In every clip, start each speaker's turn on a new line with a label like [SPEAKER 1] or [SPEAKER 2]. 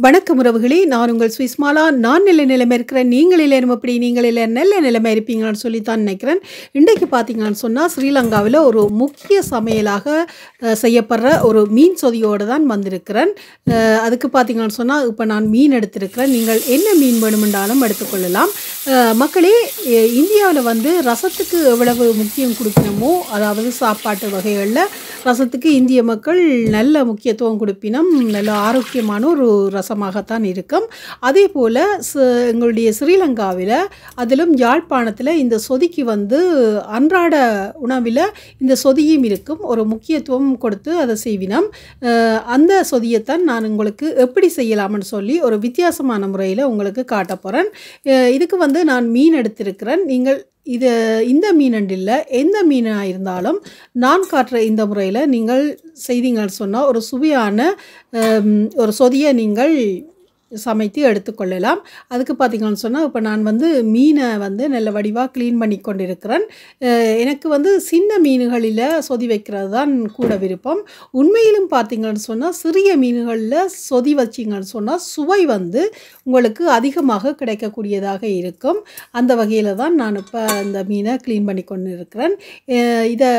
[SPEAKER 1] வணக்கம் உறவுகளே! நான் உங்கள் ஸ்விஸ்மாலா. நான் நல்ல நிலைமை இருக்கிறேன். நீங்கள் இல்லைனும் எப்படி நீங்கள் இல்லை நல்ல நிலைமை இருப்பீங்களான்னு சொல்லித்தான் நினைக்கிறேன். இன்றைக்கு பார்த்தீங்கன்னு சொன்னால் ஸ்ரீலங்காவில் ஒரு முக்கிய சமையலாக செய்யப்படுற ஒரு மீன் சொதியோடு தான் வந்திருக்கிறேன். அதுக்கு பார்த்தீங்கன்னு சொன்னால் இப்போ நான் மீன் எடுத்திருக்கிறேன். நீங்கள் என்ன மீன் வேணுமென்றாலும் எடுத்துக்கொள்ளலாம். மக்களே, இந்தியாவில் வந்து ரசத்துக்கு எவ்வளவு முக்கியம் கொடுக்கணுமோ, அதாவது சாப்பாட்டு வகைகளில் ரசத்துக்கு இந்திய மக்கள் நல்ல முக்கியத்துவம் கொடுப்பினம். நல்ல ஆரோக்கியமான ஒரு ரசமாகத்தான் இருக்கும். அதே போல் எங்களுடைய ஸ்ரீலங்காவில் அதிலும் யாழ்ப்பாணத்தில் இந்த சொதிக்கு வந்து அன்றாட உணவில் இந்த சொதியும் இருக்கும். ஒரு முக்கியத்துவம் கொடுத்து அதை செய்வினம். அந்த சொதியைத்தான் நான் உங்களுக்கு எப்படி செய்யலாம்னு சொல்லி ஒரு வித்தியாசமான முறையில் உங்களுக்கு காட்ட போகிறேன். இதுக்கு வந்து நான் மீன் எடுத்திருக்கிறேன். நீங்கள் இந்த மீனண்டில் எந்த மீனாக இருந்தாலும் நான் காட்டுற இந்த முறையில் நீங்கள் செய்தீங்கன்னு சொன்னால் ஒரு சுவையான ஒரு சொதியை நீங்கள் சமைத்து எடுத்துக்கொள்ளலாம். அதுக்கு பார்த்தீங்கன்னு சொன்னால் இப்போ நான் வந்து மீனை வந்து நல்ல வடிவாக க்ளீன் பண்ணி கொண்டிருக்கிறேன். எனக்கு வந்து சின்ன மீன்களில் சொதி வைக்கிறது தான் கூட விருப்பம். உண்மையிலும் பார்த்தீங்கன்னு சொன்னால் சிறிய மீன்களில் சொதி வச்சிங்கன்னு சொன்னால் சுவை வந்து உங்களுக்கு அதிகமாக கிடைக்கக்கூடியதாக இருக்கும். அந்த வகையில் தான் நான் இப்போ இந்த மீனை க்ளீன் பண்ணி கொண்டு இருக்கிறேன். இதை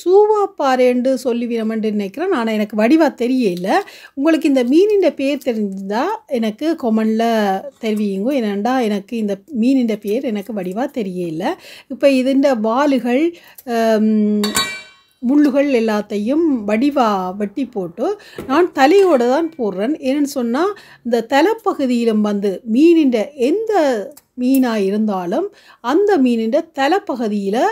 [SPEAKER 1] சூவாப்பாறைன்னு சொல்லிவிடமென்று நினைக்கிறேன். ஆனால் எனக்கு வடிவாக தெரியல. உங்களுக்கு இந்த மீனின் பேர் தெரிஞ்சுதான் எனக்கு கொமெண்டில் தெரிவிங்க. ஏனெண்டா எனக்கு இந்த மீனின் பேர் எனக்கு வடிவாக தெரியல. இப்போ இதுண்ட வாலுகள் முள்ளுகள் எல்லாத்தையும் வடிவாக வெட்டி போட்டு நான் தலையோடு தான் போடுறேன். ஏன்னு சொன்னால் இந்த தலைப்பகுதியிலும் வந்து மீனின் எந்த மீனாக இருந்தாலும் அந்த மீனின் தலைப்பகுதியில்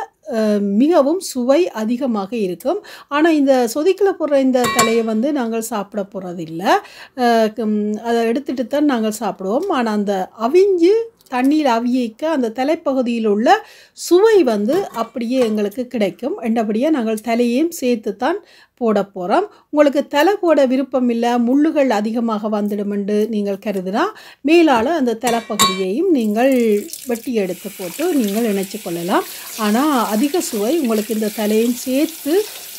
[SPEAKER 1] மிகவும் சுவை அதிகமாக இருக்கும். ஆனால் இந்த சொதிக்கில் போடுற இந்த தலையை வந்து நாங்கள் சாப்பிட போகிறதில்லை. அதை எடுத்துகிட்டு தான் நாங்கள் சாப்பிடுவோம். ஆனால் அந்த அவிஞ்சு தண்ணீர் அவியக்க அந்த தலைப்பகுதியில் உள்ள சுவை வந்து அப்படியே எங்களுக்கு கிடைக்கும். என்றபடியே நாங்கள் தலையையும் சேர்த்து தான் போட போகிறோம். உங்களுக்கு தலை போட விருப்பம் இல்லை, முள்ளுகள் அதிகமாக வந்துடும் என்று நீங்கள் கருதுனா மேலால் அந்த தலைப்பகுதியையும் நீங்கள் வெட்டி எடுத்து போட்டு நீங்கள் இணைச்சி கொள்ளலாம். ஆனால் அதிக சுவை உங்களுக்கு இந்த தலையும் சேர்த்து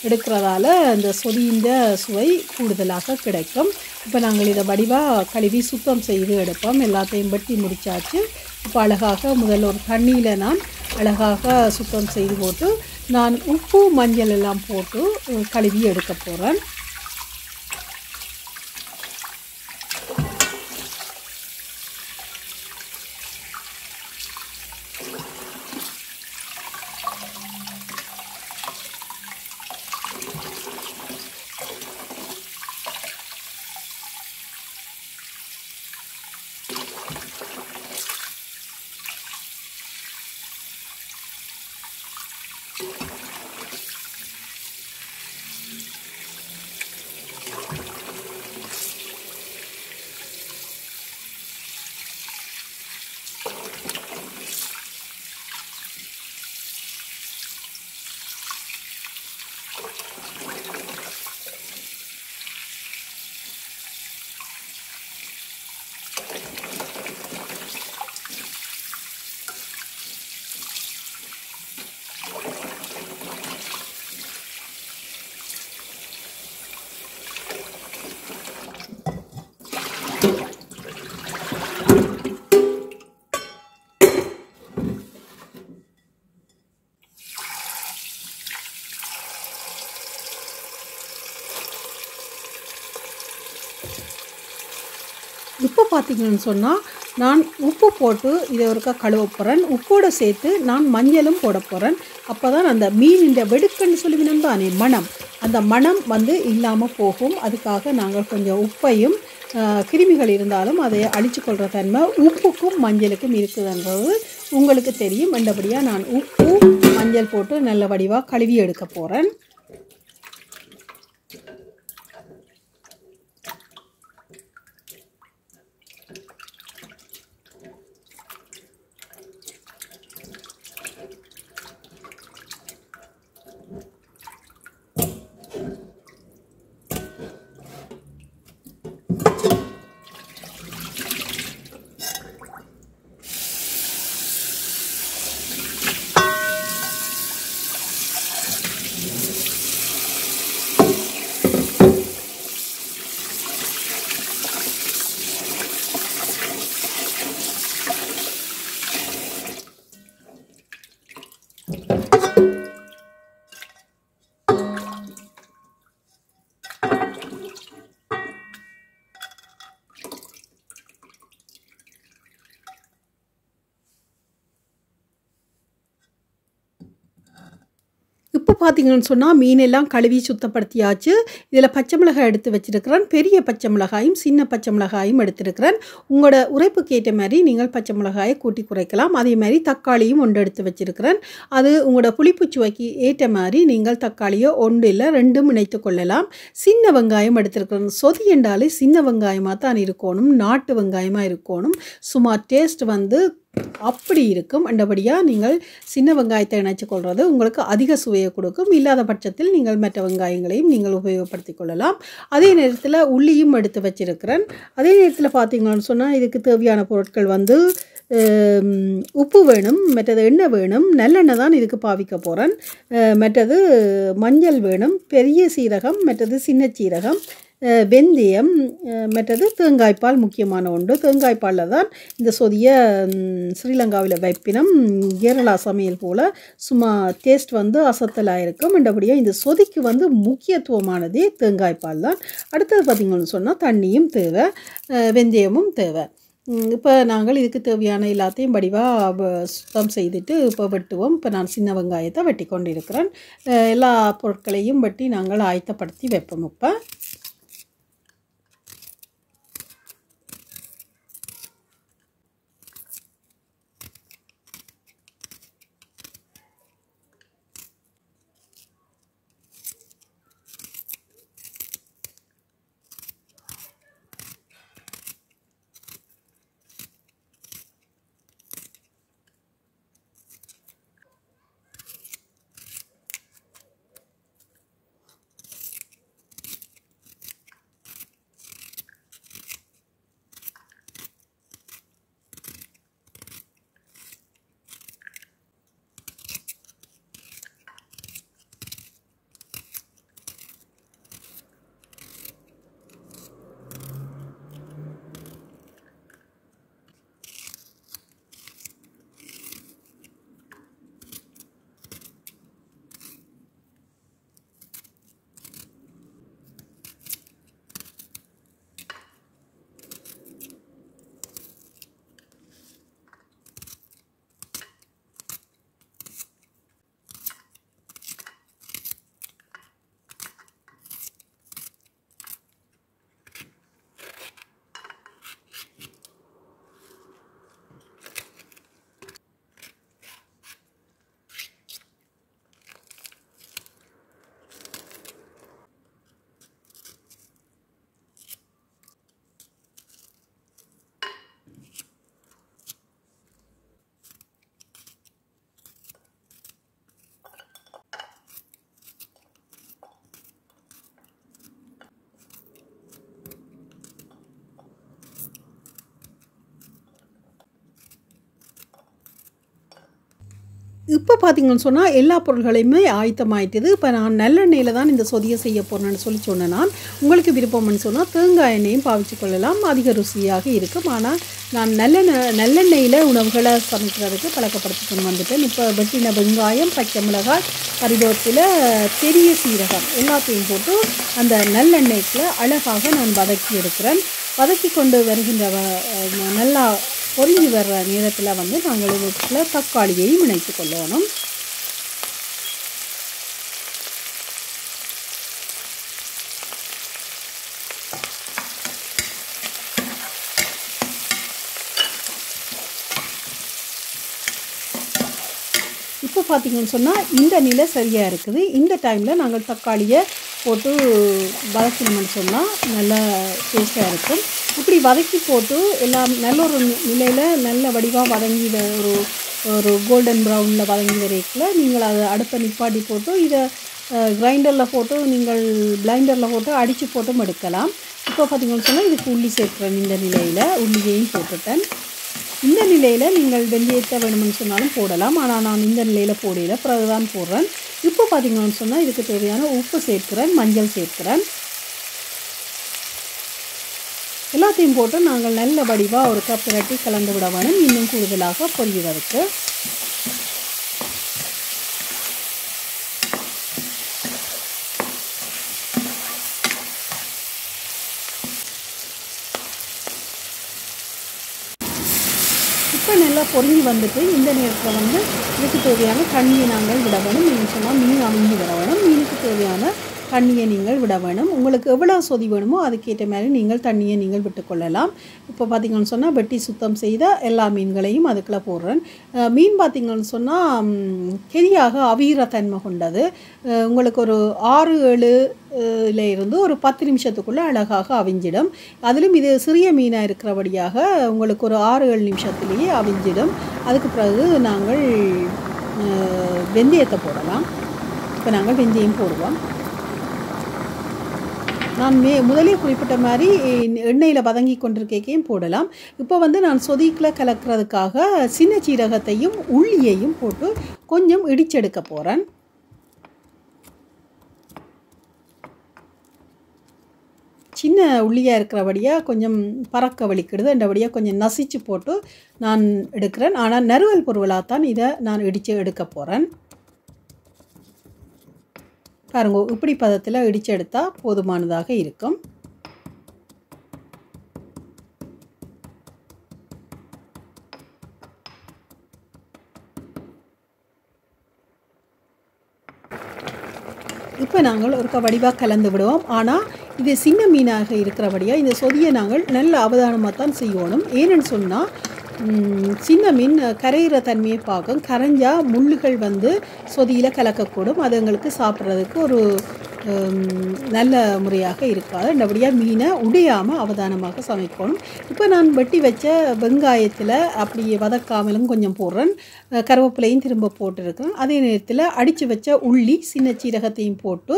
[SPEAKER 1] எடுக்கிறதால அந்த சொதியின் சுவை கூடுதலாக கிடைக்கும். இப்போ நாங்கள் இதை வடிவாக கழுவி சுத்தம் செய்து எடுப்போம். எல்லாத்தையும் வெட்டி முடித்தாச்சு. இப்போ அழகாக முதல்ல ஒரு தண்ணியில் நான் அழகாக சுத்தம் செய்து போட்டு நான் உப்பு மஞ்சள் எல்லாம் போட்டு கழுவி எடுக்க போகிறேன். இப்போ பார்த்தீங்கன்னு சொன்னால் நான் உப்பு போட்டு இதை ஒருக்கா கழுவ போகிறேன். உப்போடு சேர்த்து நான் மஞ்சளும் போட போகிறேன். அப்போ தான் அந்த மீனின் வெடுக்குன்னு சொல்லுவினோம் தானே மனம், அந்த மனம் வந்து இல்லாமல் போகும். அதுக்காக நாங்கள் கொஞ்சம் உப்பையும் கிருமிகள் இருந்தாலும் அதை அழிச்சு கொள்கிற தன்மை உப்புக்கும் மஞ்சளுக்கும் இருக்குதுன்றது உங்களுக்கு தெரியும். என்றபடியாக நான் உப்பு மஞ்சள் போட்டு நல்ல வடிவாக கழுவி எடுக்க போகிறேன். இப்போ பார்த்தீங்கன்னு சொன்னா, மீனெல்லாம் கழுவி சுத்தப்படுத்தியாச்சு. இதில பச்சை மிளகாய் எடுத்து வச்சிருக்கிறேன். பெரிய பச்சை மிளகாயும், சின்ன பச்சை மிளகாயும் எடுத்திருக்கிறேன். உங்களோட உரைப்புக்கு ஏற்ற மாரி நீங்கள் பச்சை மிளகாய கூட்டி குறைக்கலாம். அதே மாரி தக்காளியும் 1 எடுத்து வச்சிருக்கிறேன். அது உங்களோட புளிப்பு சுவைக்கு ஏற்ற மாரி நீங்கள் தக்காளிய 1 இல்ல 2ம் இணைத்துக் கொள்ளலாம். சின்ன வெங்காயம் எடுத்திருக்கிறேன். சொதி என்றாலே சின்ன வெங்காயமா தான் இருக்கோணும். நாட்டு வெங்காயமா இருக்கோணும். சும்மா டேஸ்ட் வந்து அப்படி இருக்கும். அண்டபடியா நீங்கள் சின்ன வெங்காயத்தை இணைச்சு கொள்றது உங்களுக்கு அதிக சுவையை கொடுக்கும். இல்லாத பட்சத்தில் நீங்கள் மற்ற வெங்காயங்களையும் நீங்கள் உபயோகப்படுத்திக் கொள்ளலாம். அதே நேரத்தில் உள்ளியும் எடுத்து வச்சிருக்கிறேன். அதே நேரத்தில் பார்த்தீங்கன்னு சொன்னால் இதுக்கு தேவையான பொருட்கள் வந்து உப்பு வேணும், மற்றது எண்ணெய் வேணும், நல்லெண்ணெய் தான் இதுக்கு பாவிக்க போகிறேன். மற்றது மஞ்சள் வேணும், பெரிய சீரகம், மற்றது சின்ன சீரகம், வெந்தயம், மற்றது தேங்காய்ப்பால் முக்கியமான ஒன்று. தேங்காய்ப்பாலில் தான் இந்த சொதிய ஸ்ரீலங்காவில் வைப்பினம் கேரளா சமையல் போல் சும்மா டேஸ்ட் வந்து அசத்தலாக இருக்கும். என்றபடியாக இந்த சொதிக்கு வந்து முக்கியத்துவமானதே தேங்காய்ப்பால் தான். அடுத்தது பார்த்திங்கன்னு சொன்னால் தண்ணியும் தேவை, வெந்தயமும் தேவை. இப்போ நாங்கள் இதுக்கு தேவையான எல்லாத்தையும் வடிவாக சுத்தம் செய்துட்டு இப்போ வெட்டுவோம். இப்போ நான் சின்ன வெங்காயத்தை வெட்டி கொண்டு இருக்கிறேன். எல்லா பொருட்களையும் வெட்டி நாங்கள் ஆயத்தப்படுத்தி வைப்போம். இப்போ இப்போ பார்த்தீங்கன்னு சொன்னால் எல்லா பொருள்களையுமே ஆயத்தமாயிட்டுது. இப்போ நான் நல்லெண்ணெயில் தான் இந்த சொதியை செய்ய போகிறேன்னு சொன்னேன். நான் உங்களுக்கு விருப்பம்னு சொன்னால் தேங்காய் எண்ணெயும் பாவிச்சு கொள்ளலாம், அதிக ருசியாக இருக்கும். ஆனால் நான் நல்லெண்ணெயில் உணவுகளை சமைக்கிறதுக்கு பழக்கப்படுத்தி கொண்டு வந்துட்டேன். இப்போ வெட்டின வெங்காயம், பச்சை மிளகாய், கறிவேப்பிலை, பெரிய சீரகம் எல்லாத்தையும் போட்டு அந்த நல்லெண்ணெய்க்குள்ள அழகாக நான் வதக்கி எடுக்கிறேன். வதக்கி கொண்டு வருகின்ற நல்லா பொரிஞ்சு வர்ற நேரத்தில் வந்து நாங்கள் வீட்டில் தக்காளியையும் இணைத்து கொள்ளணும். இப்போ பார்த்தீங்கன்னு சொன்னால் இந்த நிலை சரியாக இருக்குது. இந்த டைமில் நாங்கள் தக்காளியை போட்டு வதக்கணும்னு சொன்னால் நல்லா டேஸ்ட்டாக இருக்கும். இப்படி வதக்கி போட்டு எல்லாம் நல்ல ஒரு நிலையில் நல்ல வடிவாக வதங்கி ஒரு கோல்டன் ப்ரௌனில் வதங்கி வரைக்குள்ள நீங்கள் அதை அடுப்பை நிப்பாட்டி போட்டு இதை கிரைண்டரில் போட்டு நீங்கள் பிளைண்டரில் போட்டு அடித்து போட்டும் எடுக்கலாம். இப்போ பார்த்தீங்கன்னு சொன்னால் இதுக்கு உள்ளி சேர்க்குறேன். இந்த நிலையில் உள்ளியையும் போட்டுட்டேன். இந்த நிலையில் நீங்கள் வெந்தயத்தை வேணும்னு சொன்னாலும் போடலாம். ஆனால் நான் இந்த நிலையில் போடல, பிறகு தான் போடுறேன். இப்போ பார்த்தீங்கன்னு சொன்னால் இதுக்கு தேவையான உப்பு சேர்க்கிறேன், மஞ்சள் சேர்க்கிறேன். எல்லாத்தையும் போட்டு நாங்கள் நல்ல வடிவாக ஒரு கப் பிரட்டி கலந்து விட வேணும். இன்னும் கூடுதலாக பொரிவதற்கு இப்போ நல்லா பொரிஞ்சு வந்துட்டு இந்த நேரத்தில் வந்து இதுக்கு தேவையான தண்ணியை நாங்கள் விட வேணும். நீங்கள் சொன்னால் மீன் அவிஞ்சு விட வேணும். மீனுக்கு தேவையான தண்ணியை நீங்கள் விட வேணும். உங்களுக்கு எவ்வளோ சொதி வேணுமோ அதுக்கேற்ற மாதிரி நீங்கள் தண்ணியை நீங்கள் விட்டுக்கொள்ளலாம். இப்போ பார்த்திங்கன்னு சொன்னால் வெட்டி சுத்தம் செய்த எல்லா மீன்களையும் அதுக்குள்ளே போடுறேன். மீன் பார்த்திங்கன்னு சொன்னால் கெதியாக அவிகிற தன்மை கொண்டது. உங்களுக்கு ஒரு 6-7 இருந்து ஒரு 10 நிமிஷத்துக்குள்ளே அழகாக அவிஞ்சிடும். அதிலும் இது சிறிய மீனாக இருக்கிறபடியாக உங்களுக்கு ஒரு 6-7 நிமிஷத்துலேயே அவிஞ்சிடும். அதுக்கு பிறகு நாங்கள் வெந்தயத்தை போடலாம். இப்போ நாங்கள் வெந்தயம் போடுவோம். நான் முதலே குறிப்பிட்ட மாதிரி எண்ணெயில் வதங்கி கொண்டிருக்கையும் போடலாம். இப்போ வந்து நான் சொதிக்கில் கலக்கிறதுக்காக சின்ன சீரகத்தையும் உள்ளியையும் போட்டு கொஞ்சம் இடிச்செடுக்க போகிறேன். சின்ன உள்ளியாக இருக்கிறபடியாக கொஞ்சம் பறக்க வலிக்கிடுது. அந்தபடியாக கொஞ்சம் நசிச்சு போட்டு நான் எடுக்கிறேன். ஆனால் நறுவல் பொருளாகத்தான் இதை நான் இடித்து எடுக்க போகிறேன். பாருங்க, இப்படி பதத்தில் இடித்து எடுத்தால் போதுமானதாக இருக்கும். இப்போ நாங்கள் ஒரு வடிவாக கலந்து விடுவோம். ஆனால் இது சின்ன மீனாக இருக்கிறபடியாக இந்த சொதியை நாங்கள் நல்ல அவதானமாக தான் செய்யணும். ஏன்னு சொன்னால் சின்ன மீன் கரையிற தன்மையை பார்க்கும். கரைஞ்சால் முள்ளுகள் வந்து சொதியில் கலக்கக்கூடும். அது எங்களுக்கு சாப்பிட்றதுக்கு ஒரு நல்ல முறையாக இருக்காது. அந்தபடியாக மீனை உடையாமல் அவதானமாக சமைக்கணும். இப்போ நான் வெட்டி வச்ச வெங்காயத்தில் அப்படியே வதக்காமலும் கொஞ்சம் போடுறேன். கருவேப்பிலையும் திரும்ப போட்டுருக்கிறேன். அதே நேரத்தில் அடித்து வச்ச உள்ளி சின்ன சீரகத்தையும் போட்டு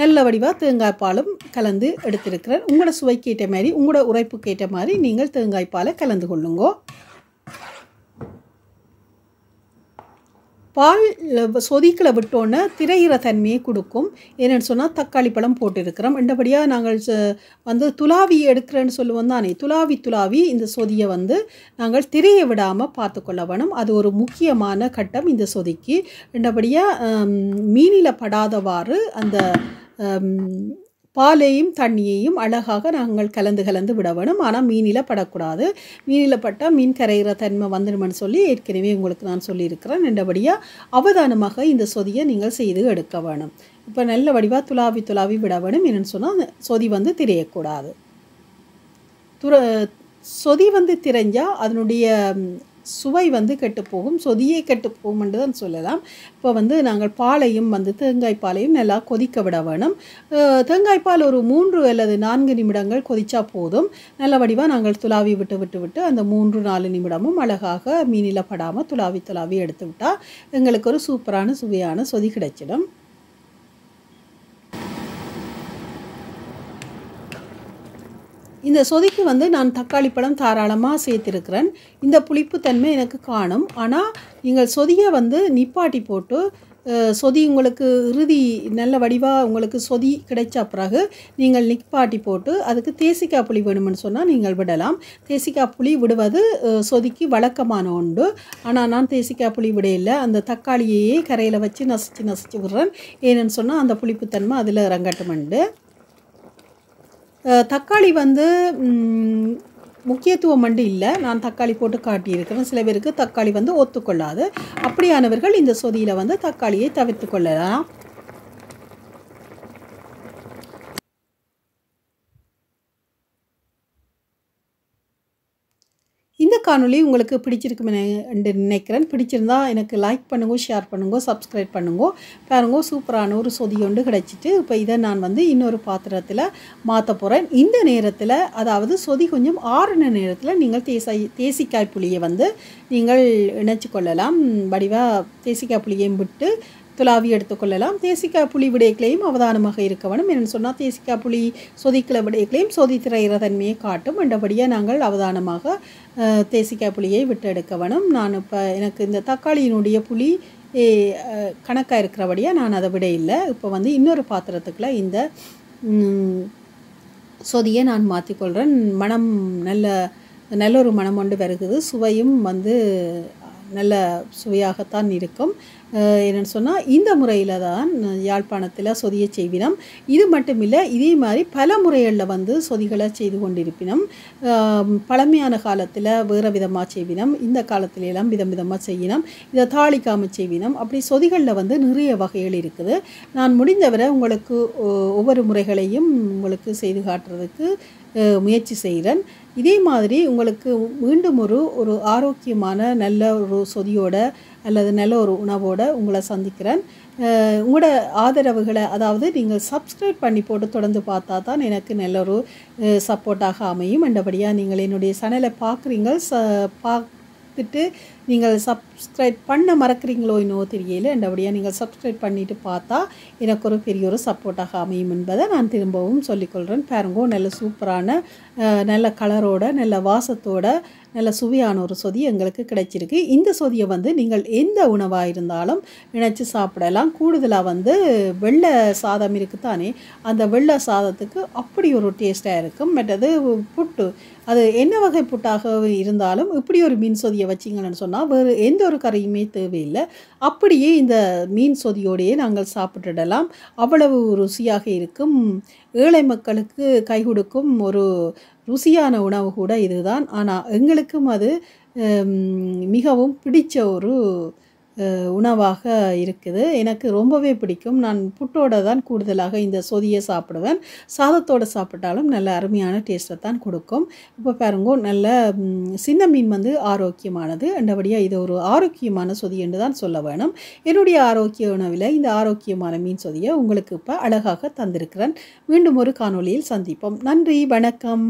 [SPEAKER 1] நல்ல வடிவாக தேங்காய் பாலும் கலந்து எடுத்திருக்கிறேன். உங்களோட சுவைக்கேற்ற மாதிரி உங்களோட உரைப்புக்கேற்ற மாதிரி நீங்கள் தேங்காய் பாலை கலந்து கொள்ளுங்கோ. பால் சொதிக்கில் விட்டோன்னே திரையிற தன்மையை கொடுக்கும். ஏன்னு சொன்னால் தக்காளி பழம் போட்டிருக்கிறோம். இந்தபடியாக நாங்கள் வந்து துளாவி எடுக்கிறேன்னு சொல்லுவோம் தானே. துளாவி இந்த சொதியை வந்து நாங்கள் திரையை விடாமல் பார்த்துக்கொள்ள வேணும். அது ஒரு முக்கியமான கட்டம் இந்த சொதிக்கு. இந்தபடியாக மீனில் படாதவாறு அந்த பாலையும் தண்ணியையும் அழகாக நாங்கள் கலந்து விட வேணும். ஆனால் மீனில் படக்கூடாது. மீனில் பட்டால் மீன் கரைகிற தன்மை வந்துடுமென்னு சொல்லி ஏற்கனவே உங்களுக்கு நான் சொல்லியிருக்கிறேன். ரெண்டபடியாக அவதானமாக இந்த சொதியை நீங்கள் செய்து எடுக்க வேணும். இப்போ நல்ல வடிவாக துளாவி விட வேணும். என்னென்னு சொன்னால் சொதி வந்து திரையக்கூடாது. சொதி வந்து திரைஞ்சால் அதனுடைய சுவை வந்து கெட்டுப்போகும். சொதியே கெட்டுப்போகும் என்று தான் சொல்லலாம். இப்போ வந்து நாங்கள் பாலையும் வந்து தேங்காய் பாலையும் நல்லா கொதிக்க விட வேணும். தேங்காய் பால் ஒரு 3 அல்லது 4 நிமிடங்கள் கொதிச்சா போதும். நல்ல வடிவாக நாங்கள் துளாவி விட்டு அந்த 3-4 நிமிடமும் அழகாக மீனில் படாமல் துளாவி எடுத்து விட்டால் எங்களுக்கு ஒரு சூப்பரான சுவையான சொதி கிடைச்சிடும். இந்த சொதிக்கு வந்து நான் தக்காளி பழம் தாராளமாக சேர்த்திருக்கிறேன். இந்த புளிப்பு தன்மை எனக்கு காணும். ஆனால் நீங்கள் சொதியை வந்து நிப்பாட்டி போட்டு சொதி உங்களுக்கு இறுதி நல்ல வடிவாக உங்களுக்கு சொதி கிடைச்ச பிறகு நீங்கள் நிப்பாட்டி போட்டு அதுக்கு தேசிக்காய் புளி வேணுமென்னு சொன்னால் நீங்கள் விடலாம். தேசிக்காய் புளி விடுவது சொதிக்கு வழக்கமான உண்டு. ஆனால் நான் தேசிக்காய் புளி விடையில்லை. அந்த தக்காளியையே கரையில் வச்சு நசிச்சு விடுறேன். ஏன்னு சொன்னால் அந்த புளிப்புத்தன்மை அதில் இறங்கட்டுமெண்டு. தக்காளி வந்து முக்கியத்துவம் மட்டும் இல்லை. நான் தக்காளி போட்டு காட்டியிருக்கிறேன். சில பேருக்கு தக்காளி வந்து ஒத்துக்கொள்ளாது. அப்படியானவர்கள் இந்த சொதியில் வந்து தக்காளியை தவிர்த்து கொள்ளலாம். இந்த காணொளி உங்களுக்கு பிடிச்சிருக்குன்னு நினைக்கிறேன். பிடிச்சிருந்தா எனக்கு லைக் பண்ணுங்க, ஷேர் பண்ணுங்க, சப்ஸ்கிரைப் பண்ணுங்க. பாருங்க, சூப்பரான ஒரு சொதி ஒன்று கிடச்சிட்டு இப்போ இதை நான் வந்து இன்னொரு பாத்திரத்தில் மாற்ற போகிறேன். இந்த நேரத்தில் அதாவது சொதி கொஞ்சம் ஆறுன நேரத்தில் நீங்கள் தேசிக்காய் புளியை வந்து நீங்கள் இணைச்சி கொள்ளலாம். வடிவாக தேசிக்காய் புளியையும் விட்டு துளாவி எடுத்துக்கொள்ளலாம். தேசிக்காய் புளி விடைகளையும் அவதானமாக இருக்க வேணும். என்னென்னு சொன்னால் தேசிக்காய் புளி சொதிக்கிற விடைகளையும் சொதி திரையிற தன்மையை காட்டும். என்றபடியாக நாங்கள் அவதானமாக தேசிக்காய் புளியை விட்டு எடுக்க வேணும். நான் இப்போ எனக்கு இந்த தக்காளியினுடைய புளி கணக்காக இருக்கிறபடியாக நான் அதை விட இல்லை. இப்போ வந்து இன்னொரு பாத்திரத்துக்குள்ள இந்த சொதியை நான் மாற்றிக்கொள்கிறேன். மனம் நல்ல ஒரு மனம் கொண்டு வருகிறது. சுவையும் வந்து நல்ல சுவையாகத்தான் இருக்கும். என்னென்னு சொன்னால் இந்த முறையில் தான் யாழ்ப்பாணத்தில் சொதியை செய்வினம். இது மட்டும் இல்லை, இதே மாதிரி பல முறைகளில் வந்து சொதிகளை செய்து கொண்டிருப்பினம். பழமையான காலத்தில் வேறு விதமாக செய்வினம், இந்த காலத்துல எல்லாம் விதம் விதமாக செய்யினம், இதை தாளிக்காமல் செய்வினம். அப்படி சொதிகளில் வந்து நிறைய வகைகள் இருக்குது. நான் முடிந்தவரை உங்களுக்கு ஒவ்வொரு முறைகளையும் உங்களுக்கு செய்து காட்டுறதுக்கு முயற்சி செய்கிறேன். இதே மாதிரி உங்களுக்கு மீண்டும் ஒரு ஆரோக்கியமான நல்ல ஒரு சொதியோட அல்லது நல்ல ஒரு உணவோட உங்களை சந்திக்கிறேன். உங்களோட ஆதரவுகளை, அதாவது நீங்கள் சப்ஸ்கிரைப் பண்ணி போட்டு தொடர்ந்து பார்த்தா தான் எனக்கு நல்ல ஒரு சப்போர்ட்டாக அமையும். என்றபடியாக நீங்கள் என்னுடைய சேனலை பார்க்குறீங்க, பார்த்துட்டு நீங்கள் சப்ஸ்கிரைப் பண்ண மறக்கிறீங்களோ இன்னோ தெரியல. என்றபடியாக நீங்கள் சப்ஸ்கிரைப் பண்ணிவிட்டு பார்த்தா எனக்கு ஒரு பெரிய ஒரு சப்போர்ட்டாக அமையும் என்பதை நான் திரும்பவும் சொல்லிக்கொள்கிறேன். பாருங்கோ, நல்ல சூப்பரான நல்ல கலரோட நல்ல வாசத்தோட நல்ல சுவையான ஒரு சொதி எங்களுக்கு கிடைச்சிருக்கு. இந்த சொதியை வந்து நீங்கள் எந்த உணவாக இருந்தாலும் நினச்சி சாப்பிடலாம். கூடுதலாக வந்து வெள்ளை சாதம் இருக்குத்தானே, அந்த வெள்ளை சாதத்துக்கு அப்படி ஒரு டேஸ்ட்டாக இருக்கும். மற்றது புட்டு, அது என்ன வகை புட்டாக இருந்தாலும் இப்படி ஒரு மீன் சொதியை வச்சிங்கன்னு சொன்னால் வேறு எந்த ஒரு கறியுமே தேவையில்லை. அப்படியே இந்த மீன் சொதியோடையே நாங்கள் சாப்பிட்டுடலாம். அவ்வளவு ருசியாக இருக்கும். ஏழை மக்களுக்கு கை கொடுக்கும் ஒரு ருசியான உணவு கூட இதுதான். ஆனால் எங்களுக்கும் அது மிகவும் பிடித்த ஒரு உணவாக இருக்குது. எனக்கு ரொம்பவே பிடிக்கும். நான் புட்டோட தான் கூடுதலாக இந்த சொதியை சாப்பிடுவேன். சாதத்தோடு சாப்பிட்டாலும் நல்ல அருமையான டேஸ்ட்டை தான் கொடுக்கும். இப்போ பாருங்கோ, நல்ல சின்ன மீன் வந்து ஆரோக்கியமானது. அண்டபடியாக இது ஒரு ஆரோக்கியமான சொதி என்று தான் சொல்ல வேணும். என்னுடைய ஆரோக்கிய உணவில் இந்த ஆரோக்கியமான மீன் சொதியை உங்களுக்கு இப்போ அழகாக தந்திருக்கிறேன். மீண்டும் ஒரு காணொளியில் சந்திப்போம். நன்றி, வணக்கம்.